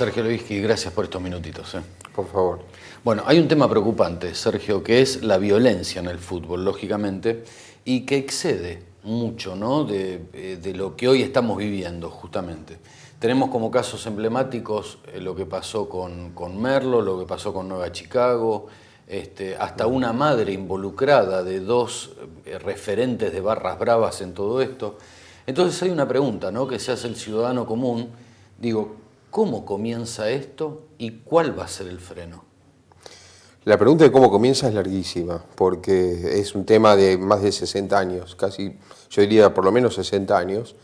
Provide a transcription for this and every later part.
Sergio Levitsky, gracias por estos minutitos. Por favor. Bueno, hay un tema preocupante, Sergio, que es la violencia en el fútbol, lógicamente, y que excede mucho, ¿no?, de lo que hoy estamos viviendo, justamente. Tenemos como casos emblemáticos lo que pasó con Merlo, lo que pasó con Nueva Chicago, hasta una madre involucrada de dos referentes de barras bravas en todo esto. Entonces hay una pregunta, ¿no?, que se hace el ciudadano común. Digo, ¿cómo comienza esto y cuál va a ser el freno? La pregunta de cómo comienza es larguísima, porque es un tema de más de 60 años, casi, yo diría por lo menos 60 años.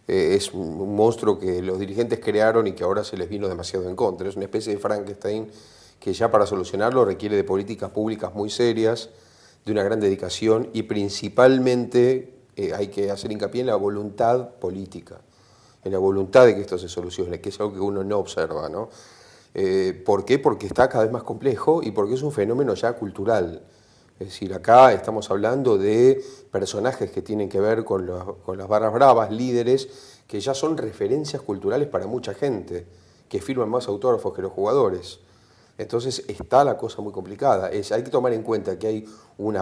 Es un monstruo que los dirigentes crearon y que ahora se les vino demasiado en contra. Es una especie de Frankenstein que ya para solucionarlo requiere de políticas públicas muy serias, de una gran dedicación y principalmente hay que hacer hincapié en la voluntad política, en la voluntad de que esto se solucione, que es algo que uno no observa, ¿no? ¿Por qué? Porque está cada vez más complejo y porque es un fenómeno ya cultural. Es decir, acá estamos hablando de personajes que tienen que ver con las barras bravas, líderes, que ya son referencias culturales para mucha gente, que firman más autógrafos que los jugadores. Entonces está la cosa muy complicada. Hay que tomar en cuenta que hay un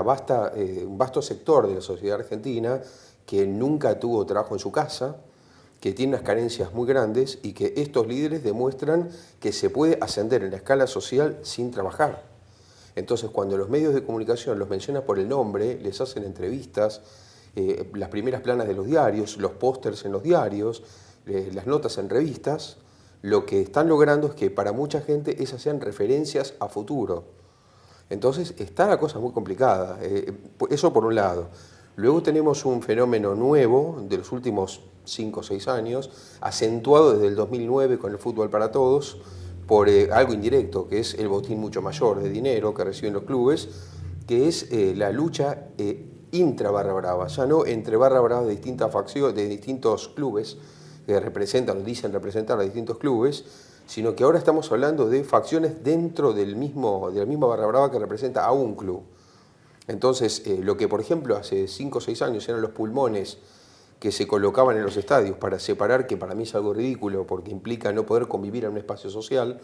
vasto sector de la sociedad argentina que nunca tuvo trabajo en su casa, que tiene unas carencias muy grandes y que estos líderes demuestran que se puede ascender en la escala social sin trabajar. Entonces, cuando los medios de comunicación los mencionan por el nombre, les hacen entrevistas, las primeras planas de los diarios, los pósters en los diarios, las notas en revistas, lo que están logrando es que para mucha gente esas sean referencias a futuro. Entonces, está la cosa muy complicada. Eso por un lado. Luego tenemos un fenómeno nuevo de los últimos 5 o 6 años, acentuado desde el 2009 con el fútbol para todos, por algo indirecto, que es el botín mucho mayor de dinero que reciben los clubes, que es la lucha intra barra brava, ya no entre barra brava de distintas facciones, de distintos clubes que representan o dicen representar a distintos clubes, sino que ahora estamos hablando de facciones dentro de la misma barra brava que representa a un club. Entonces, lo que por ejemplo hace 5 o 6 años eran los pulmones que se colocaban en los estadios para separar, que para mí es algo ridículo porque implica no poder convivir en un espacio social,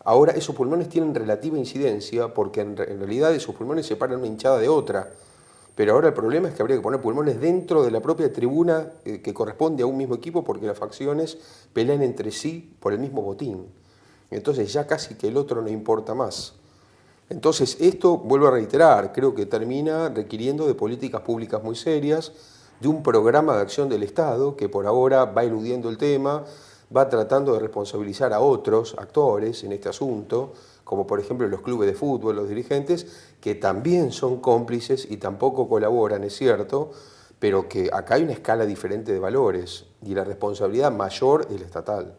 ahora esos pulmones tienen relativa incidencia porque en realidad esos pulmones separan una hinchada de otra. Pero ahora el problema es que habría que poner pulmones dentro de la propia tribuna que corresponde a un mismo equipo porque las facciones pelean entre sí por el mismo botín. Entonces ya casi que el otro no importa más. Entonces esto, vuelvo a reiterar, creo que termina requiriendo de políticas públicas muy serias, de un programa de acción del Estado que por ahora va eludiendo el tema, va tratando de responsabilizar a otros actores en este asunto, como por ejemplo los clubes de fútbol, los dirigentes, que también son cómplices y tampoco colaboran, es cierto, pero que acá hay una escala diferente de valores y la responsabilidad mayor es la estatal.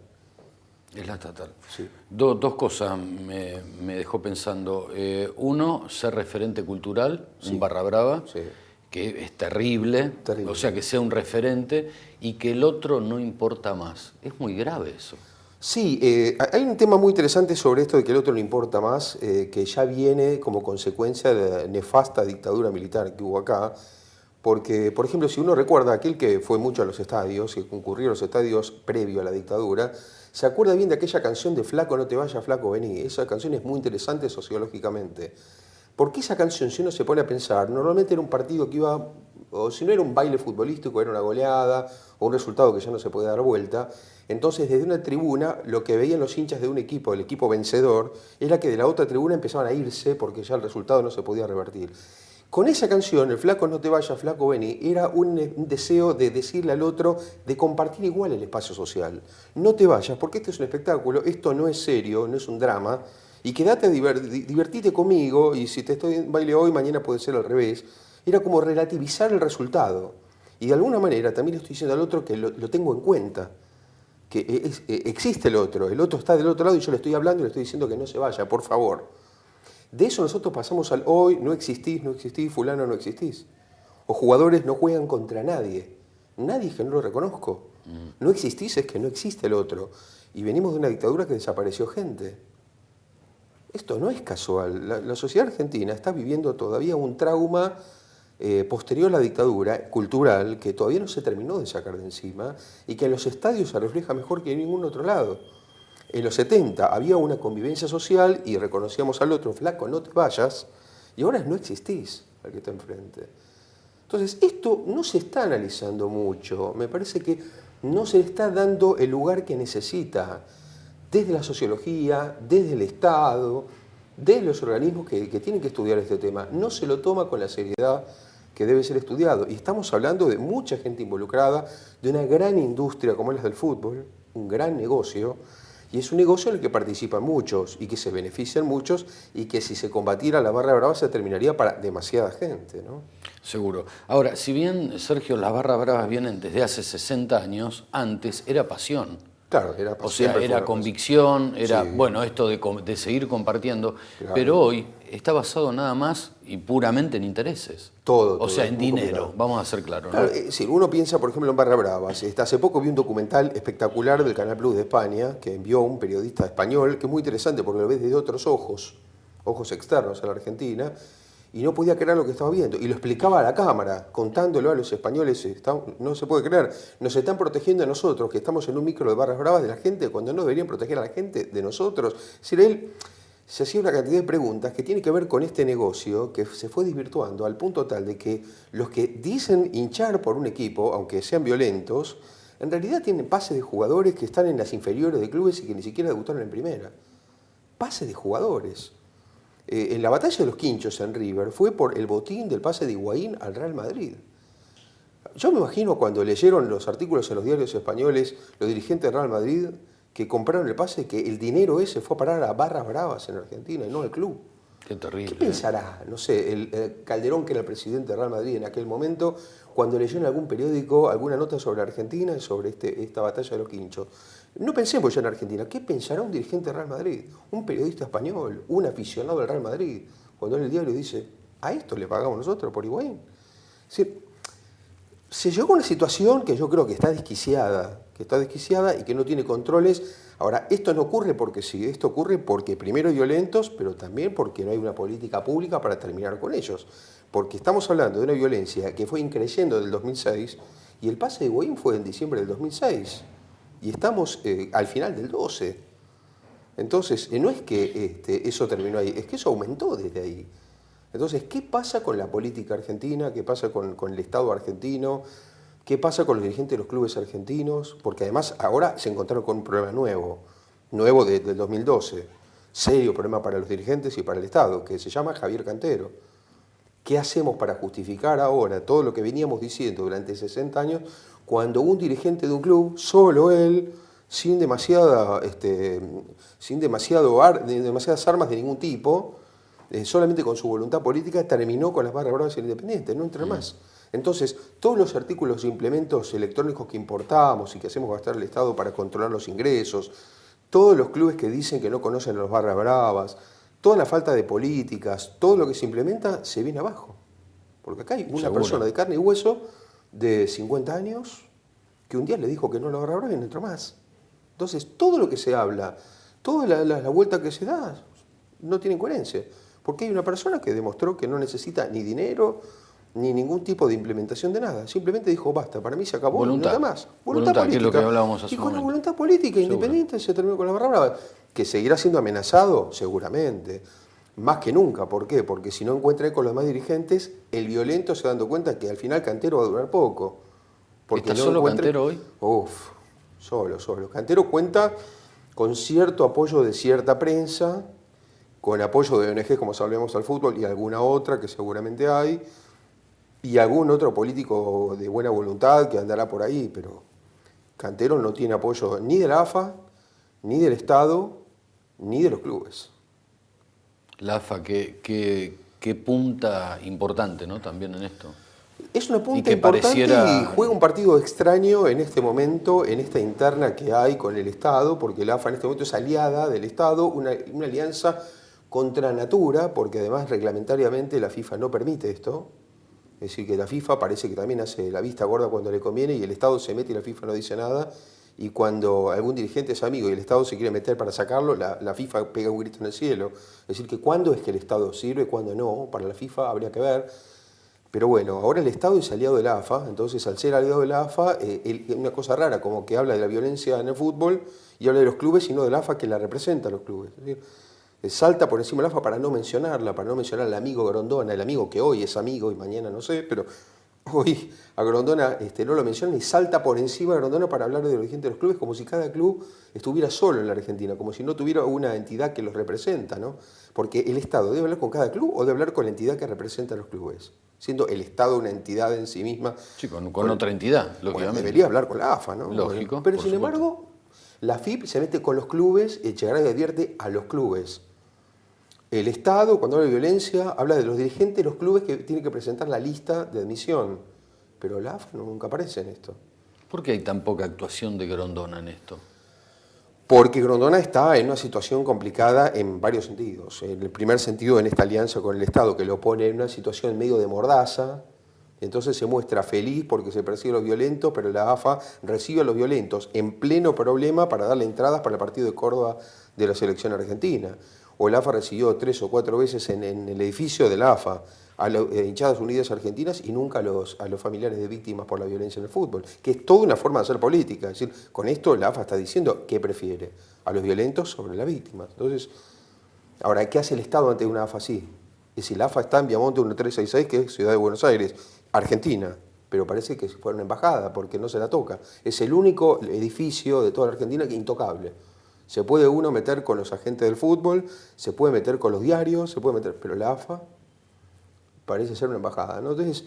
Es la estatal. Sí. Dos cosas me dejó pensando. Uno, ser referente cultural, sí, en Barra Brava, sí, que es terrible, o sea, que sea un referente, y que el otro no importa más. Es muy grave eso. Sí, hay un tema muy interesante sobre esto de que el otro no importa más, que ya viene como consecuencia de la nefasta dictadura militar que hubo acá, porque, por ejemplo, si uno recuerda aquel que fue mucho a los estadios, que concurrió a los estadios previo a la dictadura, se acuerda bien de aquella canción de Flaco no te vayas, flaco vení. Esa canción es muy interesante sociológicamente. Porque esa canción, si uno se pone a pensar, normalmente era un partido que iba, o si no era un baile futbolístico, era una goleada, o un resultado que ya no se puede dar vuelta. Entonces, desde una tribuna, lo que veían los hinchas de un equipo, el equipo vencedor, era que de la otra tribuna empezaban a irse porque ya el resultado no se podía revertir. Con esa canción, el flaco no te vayas, flaco vení, era un deseo de decirle al otro, de compartir igual el espacio social. No te vayas, porque este es un espectáculo, esto no es serio, no es un drama, y quédate a divertirte conmigo, y si te estoy en baile hoy, mañana puede ser al revés. Era como relativizar el resultado. Y de alguna manera también le estoy diciendo al otro que lo tengo en cuenta, que existe el otro está del otro lado y yo le estoy hablando y le estoy diciendo que no se vaya, por favor. De eso nosotros pasamos al hoy, no existís, fulano, no existís. O jugadores no juegan contra nadie. Nadie es que no lo reconozco. No existís es que no existe el otro. Y venimos de una dictadura que desapareció gente. Esto no es casual. La sociedad argentina está viviendo todavía un trauma posterior a la dictadura cultural que todavía no se terminó de sacar de encima y que en los estadios se refleja mejor que en ningún otro lado. En los 70 había una convivencia social y reconocíamos al otro, flaco, no te vayas, y ahora no existís al que está enfrente. Entonces, esto no se está analizando mucho, me parece que no se le está dando el lugar que necesita desde la sociología, desde el Estado, desde los organismos que tienen que estudiar este tema. No se lo toma con la seriedad que debe ser estudiado. Y estamos hablando de mucha gente involucrada, de una gran industria como es la del fútbol, un gran negocio, y es un negocio en el que participan muchos y que se benefician muchos y que si se combatiera la barra brava se terminaría para demasiada gente, ¿no? Seguro. Ahora, si bien, Sergio, las barras bravas vienen desde hace 60 años, antes era pasión. Claro, era pasión. O sea, era convicción, era, sí, bueno, esto de seguir compartiendo, claro. Pero hoy está basado nada más y puramente en intereses. Todo. O sea, en dinero, complicado. vamos a ser claros, ¿no? Claro, si uno piensa, por ejemplo, en Barra Bravas, hace poco vi un documental espectacular del Canal Plus de España que envió un periodista español, que es muy interesante porque lo ves desde otros ojos externos a la Argentina, y no podía creer lo que estaba viendo. Y lo explicaba a la cámara, contándolo a los españoles. No se puede creer. Nos están protegiendo a nosotros, que estamos en un micro de barras bravas de la gente, cuando no deberían proteger a la gente de nosotros. Es decir, él se hacía una cantidad de preguntas que tiene que ver con este negocio que se fue desvirtuando al punto tal de que los que dicen hinchar por un equipo, aunque sean violentos, en realidad tienen pases de jugadores que están en las inferiores de clubes y que ni siquiera debutaron en primera. Pases de jugadores. En la batalla de los Quinchos en River fue por el botín del pase de Higuaín al Real Madrid. Yo me imagino cuando leyeron los artículos en los diarios españoles, los dirigentes del Real Madrid, que compraron el pase, que el dinero ese fue a parar a barras bravas en Argentina y no al club. Qué terrible. ¿Qué pensará, no sé, el Calderón, que era el presidente del Real Madrid en aquel momento, cuando leyó en algún periódico alguna nota sobre Argentina y sobre esta batalla de los Quinchos? No pensemos ya en Argentina, ¿qué pensará un dirigente del Real Madrid? Un periodista español, un aficionado del Real Madrid, cuando en el diario dice, ¿a esto le pagamos nosotros por Higuaín? Es decir, se llegó a una situación que yo creo que está desquiciada y que no tiene controles. Ahora, esto no ocurre porque sí, esto ocurre porque primero hay violentos, pero también porque no hay una política pública para terminar con ellos. Porque estamos hablando de una violencia que fue increciendo del 2006 y el pase de Higuaín fue en diciembre del 2006 y estamos al final del 12. Entonces, no es que eso terminó ahí, es que eso aumentó desde ahí. Entonces, ¿qué pasa con la política argentina? ¿Qué pasa con el Estado argentino? ¿Qué pasa con los dirigentes de los clubes argentinos? Porque además ahora se encontraron con un problema nuevo del 2012, serio problema para los dirigentes y para el Estado, que se llama Javier Cantero. ¿Qué hacemos para justificar ahora todo lo que veníamos diciendo durante 60 años cuando un dirigente de un club, solo él, sin demasiadas armas de ningún tipo, solamente con su voluntad política, terminó con las barras bravas en Independiente, no entra más? Entonces, todos los artículos e implementos electrónicos que importamos y que hacemos gastar el Estado para controlar los ingresos, todos los clubes que dicen que no conocen a los barras bravas, toda la falta de políticas, todo lo que se implementa se viene abajo. Porque acá hay una persona de carne y hueso de 50 años que un día le dijo que no lo agarraba y no entró más. Entonces, todo lo que se habla, toda la vuelta que se da, no tiene coherencia. Porque hay una persona que demostró que no necesita ni dinero, ni ningún tipo de implementación de nada. Simplemente dijo, basta, para mí se acabó, voluntad. Nada más. Voluntad política. Que es lo que hablábamos hace y con un la momento. voluntad política independiente se terminó con la barra brava. ¿Que seguirá siendo amenazado? Seguramente. Más que nunca. ¿Por qué? Porque si no encuentra eco con los demás dirigentes, el violento se va dando cuenta que al final Cantero va a durar poco. Porque ¿está solo Cantero hoy? Solo. Cantero cuenta con cierto apoyo de cierta prensa, con apoyo de ONG como Salvemos al Fútbol y alguna otra que seguramente hay, y algún otro político de buena voluntad que andará por ahí, pero Cantero no tiene apoyo ni de la AFA, ni del Estado, ni de los clubes. La AFA, qué punta importante, ¿no? También en esto. Es una punta importante y juega un partido extraño en este momento, en esta interna que hay con el Estado, porque la AFA en este momento es aliada del Estado, una alianza contra natura, porque además reglamentariamente la FIFA no permite esto. Es decir, que la FIFA parece que también hace la vista gorda cuando le conviene y el Estado se mete y la FIFA no dice nada. Y cuando algún dirigente es amigo y el Estado se quiere meter para sacarlo, la FIFA pega un grito en el cielo. Es decir, que cuándo es que el Estado sirve, cuándo no, para la FIFA habría que ver. Pero bueno, ahora el Estado es aliado de la AFA, entonces al ser aliado de la AFA, una cosa rara, como que habla de la violencia en el fútbol y habla de los clubes y no de la AFA que la representa a los clubes. Es decir, salta por encima de la AFA para no mencionarla, para no mencionar al amigo Grondona, el amigo que hoy es amigo y mañana no sé, pero hoy a Grondona no lo mencionan y salta por encima de Grondona para hablar de los dirigentes de los clubes como si cada club estuviera solo en la Argentina, como si no tuviera una entidad que los representa, ¿no? Porque el Estado debe hablar con cada club o debe hablar con la entidad que representa a los clubes, siendo el Estado una entidad en sí misma. Sí, con otra entidad, lógicamente. Bueno, debería hablar con la AFA, ¿no? Lógico. Pero sin embargo, la FIP se mete con los clubes, Echegaray advierte a los clubes. El Estado, cuando habla de violencia, habla de los dirigentes de los clubes que tienen que presentar la lista de admisión. Pero la AFA nunca aparece en esto. ¿Por qué hay tan poca actuación de Grondona en esto? Porque Grondona está en una situación complicada en varios sentidos. En el primer sentido, en esta alianza con el Estado, que lo pone en una situación medio de mordaza, entonces se muestra feliz porque se persigue a los violentos, pero la AFA recibe a los violentos en pleno problema para darle entradas para el partido de Córdoba de la selección argentina. O el AFA recibió 3 o 4 veces en el edificio de la AFA a las hinchadas unidas argentinas y nunca a los familiares de víctimas por la violencia en el fútbol, que es toda una forma de hacer política. Es decir, con esto la AFA está diciendo qué prefiere, a los violentos sobre las víctimas. Entonces, ahora, ¿qué hace el Estado ante una AFA así? Es decir, la AFA está en Viamonte 1366, que es Ciudad de Buenos Aires, Argentina, pero parece que fue una embajada porque no se la toca. Es el único edificio de toda la Argentina que es intocable. Se puede uno meter con los agentes del fútbol, se puede meter con los diarios, se puede meter, pero la AFA parece ser una embajada, ¿no? Entonces,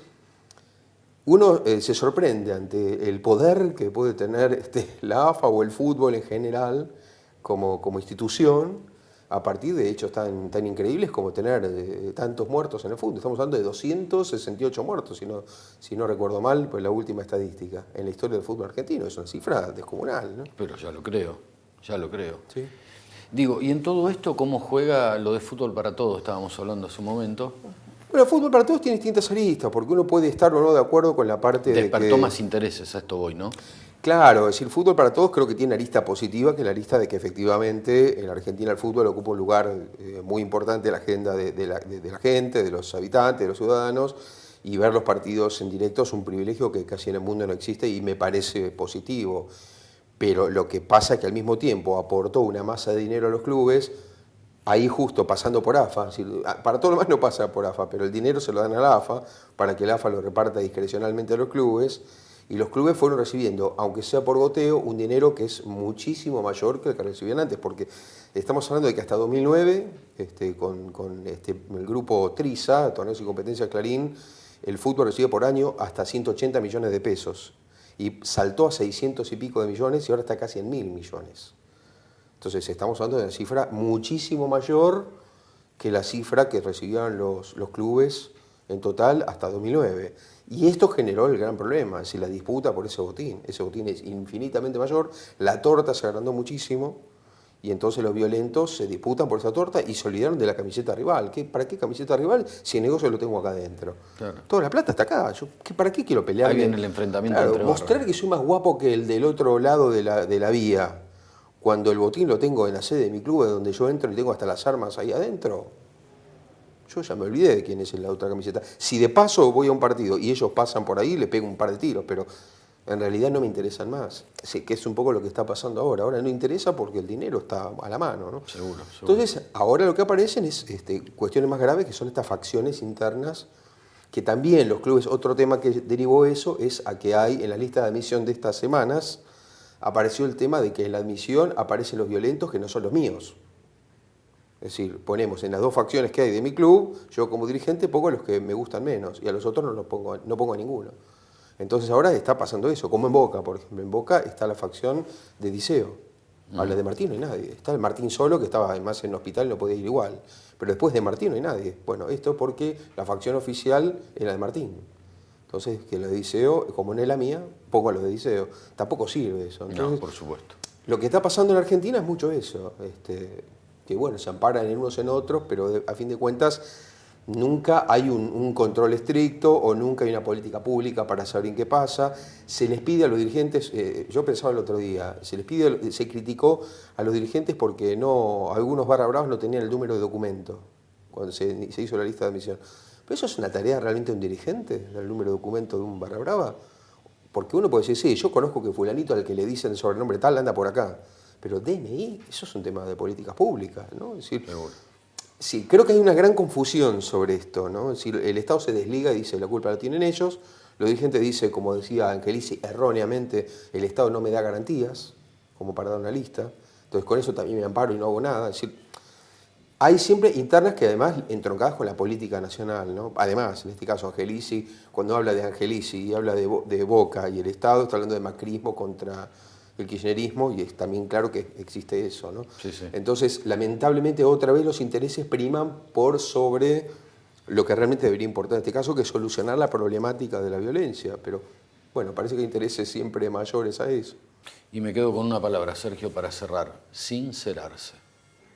uno se sorprende ante el poder que puede tener la AFA o el fútbol en general como institución, a partir de hechos tan increíbles como tener tantos muertos en el fútbol. Estamos hablando de 268 muertos, si no recuerdo mal, pues la última estadística en la historia del fútbol argentino. Es una cifra descomunal, ¿no? Pero ya lo creo. Sí. Digo, y en todo esto, ¿cómo juega lo de fútbol para todos? Estábamos hablando hace un momento. Bueno, el fútbol para todos tiene distintas aristas, porque uno puede estar o no de acuerdo con la parte de que... Despertó más intereses, a esto voy, ¿no? Claro, es decir, el fútbol para todos creo que tiene una arista positiva, que es la arista de que efectivamente en la Argentina el fútbol ocupa un lugar muy importante en la agenda de la gente, de los habitantes, de los ciudadanos, y ver los partidos en directo es un privilegio que casi en el mundo no existe y me parece positivo. Pero lo que pasa es que al mismo tiempo aportó una masa de dinero a los clubes, ahí justo pasando por AFA, es decir, para todo lo más no pasa por AFA, pero el dinero se lo dan a la AFA para que la AFA lo reparta discrecionalmente a los clubes, y los clubes fueron recibiendo, aunque sea por goteo, un dinero que es muchísimo mayor que el que recibían antes, porque estamos hablando de que hasta 2009, con el grupo TRISA, Torneos y Competencias Clarín, el fútbol recibía por año hasta 180 millones de pesos, y saltó a 600 y pico de millones y ahora está casi en 1.000 millones. Entonces estamos hablando de una cifra muchísimo mayor que la cifra que recibían los clubes en total hasta 2009. Y esto generó el gran problema, es decir, la disputa por ese botín. Ese botín es infinitamente mayor, la torta se agrandó muchísimo y entonces los violentos se disputan por esa torta y se olvidaron de la camiseta rival. ¿Para qué camiseta rival si el negocio lo tengo acá adentro? Claro. Toda la plata está acá. ¿Para qué quiero pelear? Ahí viene el enfrentamiento entre mostrar barrios. que soy más guapo que el del otro lado de la vía, cuando el botín lo tengo en la sede de mi club, donde yo entro y tengo hasta las armas ahí adentro. Yo ya me olvidé de quién es la otra camiseta. Si de paso voy a un partido y ellos pasan por ahí, le pego un par de tiros, pero en realidad no me interesan más. Sí, que es un poco lo que está pasando ahora. Ahora no interesa porque el dinero está a la mano, ¿no? Seguro. Entonces, ahora lo que aparecen es cuestiones más graves, que son estas facciones internas, que también los clubes, otro tema que derivó eso, es a que hay en la lista de admisión de estas semanas, apareció el tema de que en la admisión aparecen los violentos que no son los míos. Es decir, ponemos en las dos facciones que hay de mi club, yo como dirigente pongo a los que me gustan menos y a los otros no pongo a ninguno. Entonces ahora está pasando eso, como en Boca, por ejemplo. En Boca está la facción de Diceo. Habla de Martín, no hay nadie. Está el Martín solo, que estaba además en el hospital, no podía ir igual. Pero después de Martín no hay nadie. Bueno, esto es porque la facción oficial era de Martín. Entonces, que lo de Diceo, como no es la mía, pongo a los de Diceo. Tampoco sirve eso. Entonces, no, por supuesto. Lo que está pasando en Argentina es mucho eso. Que bueno, se amparan en unos en otros, pero a fin de cuentas nunca hay un control estricto o nunca hay una política pública para saber en qué pasa. Se les pide a los dirigentes, yo pensaba el otro día, se criticó a los dirigentes porque algunos barra bravas no tenían el número de documento cuando se hizo la lista de admisión. ¿Pero eso es una tarea realmente de un dirigente, del número de documento de un barra brava? Porque uno puede decir, sí, yo conozco que fulanito al que le dicen el sobrenombre tal anda por acá. Pero DNI, eso es un tema de políticas públicas, ¿no? Es decir, sí, creo que hay una gran confusión sobre esto, ¿no? Es decir, el Estado se desliga y dice, la culpa la tienen ellos. Los dirigentes dicen, como decía Angelici, erróneamente, el Estado no me da garantías, como para dar una lista. Entonces con eso también me amparo y no hago nada. Es decir, hay siempre internas que además entroncadas con la política nacional, ¿no? Además, en este caso Angelici, cuando habla de Angelici y habla de Boca y el Estado, está hablando de macrismo contra el kirchnerismo y es también claro que existe eso, ¿no? Sí, sí. Entonces, lamentablemente, otra vez los intereses priman por sobre lo que realmente debería importar en este caso, que es solucionar la problemática de la violencia. Pero, bueno, parece que hay intereses siempre mayores a eso. Y me quedo con una palabra, Sergio, para cerrar: sincerarse.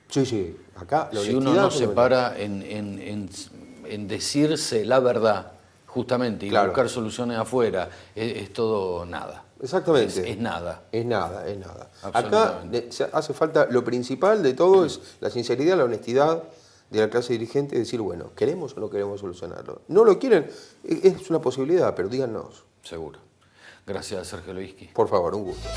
Sí, sí, acá la Si uno no se para en decirse la verdad, justamente, y claro, buscar soluciones afuera, es todo nada. Exactamente. Es nada. Es nada, es nada. Acá Absolutamente. hace falta, lo principal de todo es la sinceridad, la honestidad de la clase dirigente, decir, bueno, ¿queremos o no queremos solucionarlo? No lo quieren, es una posibilidad, pero díganos. Seguro. Gracias, Sergio Lovisky. Por favor, un gusto.